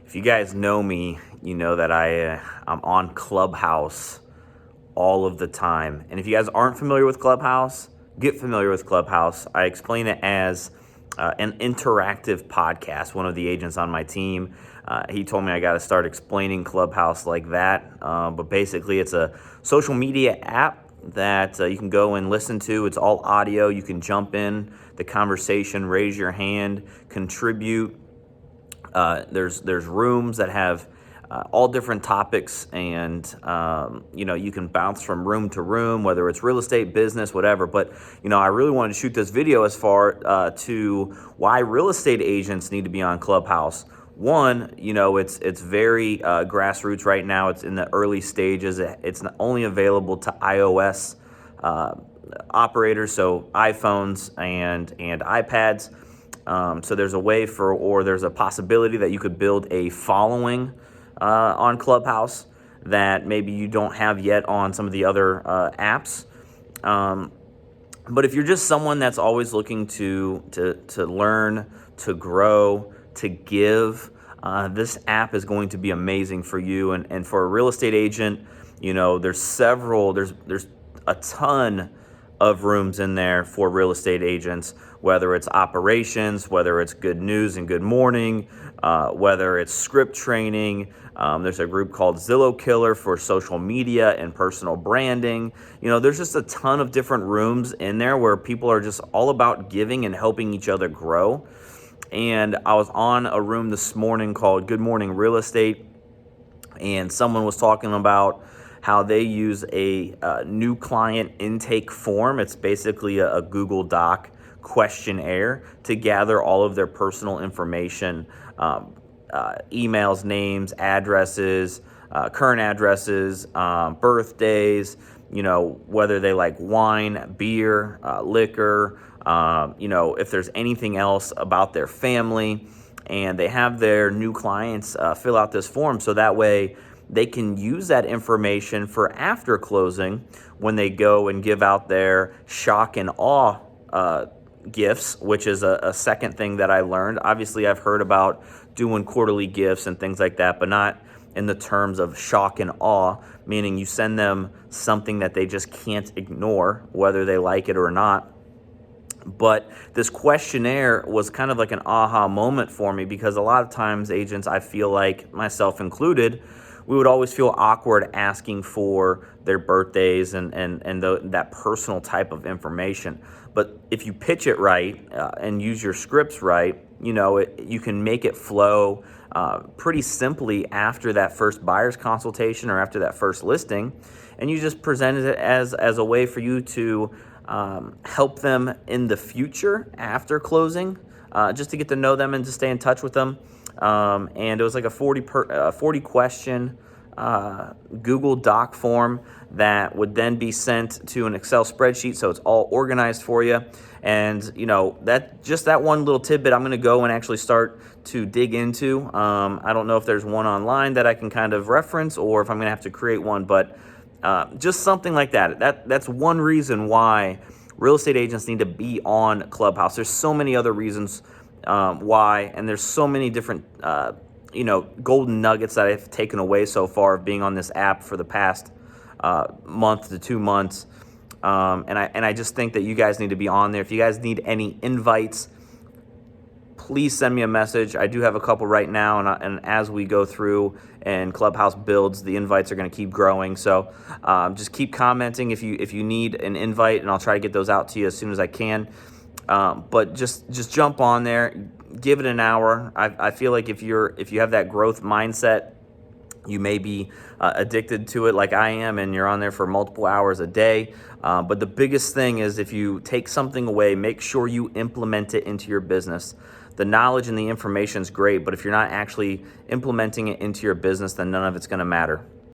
If you guys know me, you know that I'm on Clubhouse all of the time. And if you guys aren't familiar with Clubhouse, get familiar with Clubhouse. I explain it as an interactive podcast. One of the agents on my team, he told me I got to start explaining Clubhouse like that. But basically, it's a social media app that you can go and listen to. It's all audio. You can jump in the conversation, raise your hand, contribute. There's rooms that have all different topics, and you can bounce from room to room, whether it's real estate, business, whatever. But I really wanted to shoot this video as far to why real estate agents need to be on Clubhouse. One, it's very grassroots right now. It's in the early stages. It's only available to iOS operators, so iPhones and iPads. So there's a way there's a possibility that you could build a following on Clubhouse that maybe you don't have yet on some of the other apps. But if you're just someone that's always looking to learn, to grow, to give, this app is going to be amazing for you. And for a real estate agent, there's a ton of rooms in there for real estate agents, whether it's operations, whether it's good news and good morning, whether it's script training. There's a group called Zillow Killer for social media and personal branding. There's just a ton of different rooms in there where people are just all about giving and helping each other grow. And I was on a room this morning called Good Morning Real Estate, and someone was talking about how they use a new client intake form. It's basically a Google Doc questionnaire to gather all of their personal information, emails, names, addresses, current addresses, birthdays, whether they like wine, beer, liquor, if there's anything else about their family. And they have their new clients fill out this form so that way they can use that information for after closing when they go and give out their shock and awe gifts, which is a second thing that I learned. Obviously, I've heard about doing quarterly gifts and things like that, but not in the terms of shock and awe, meaning you send them something that they just can't ignore, whether they like it or not. But this questionnaire was kind of like an aha moment for me, because a lot of times agents, I feel like, myself included, we would always feel awkward asking for their birthdays and that personal type of information. But if you pitch it right and use your scripts right, you can make it flow pretty simply after that first buyer's consultation or after that first listing. And you just present it as a way for you to help them in the future after closing, just to get to know them and to stay in touch with them. And it was like a 40 question Google Doc form that would then be sent to an Excel spreadsheet, so it's all organized for you. And that one little tidbit I'm going to go and actually start to dig into. I don't know if there's one online that I can kind of reference, or if I'm going to have to create one, but just something like that. That's one reason why real estate agents need to be on Clubhouse. There's so many other reasons why, and there's so many different golden nuggets that I've taken away so far of being on this app for the past month to 2 months. And I just think that you guys need to be on there. If you guys need any invites, please send me a message. I do have a couple right now, and as we go through and Clubhouse builds, the invites are going to keep growing. So just keep commenting if you need an invite, and I'll try to get those out to you as soon as I can. But just jump on there, give it an hour. I feel like if you have that growth mindset, you may be addicted to it like I am, and you're on there for multiple hours a day. But the biggest thing is, if you take something away, make sure you implement it into your business. The knowledge and the information is great, but if you're not actually implementing it into your business, then none of it's going to matter.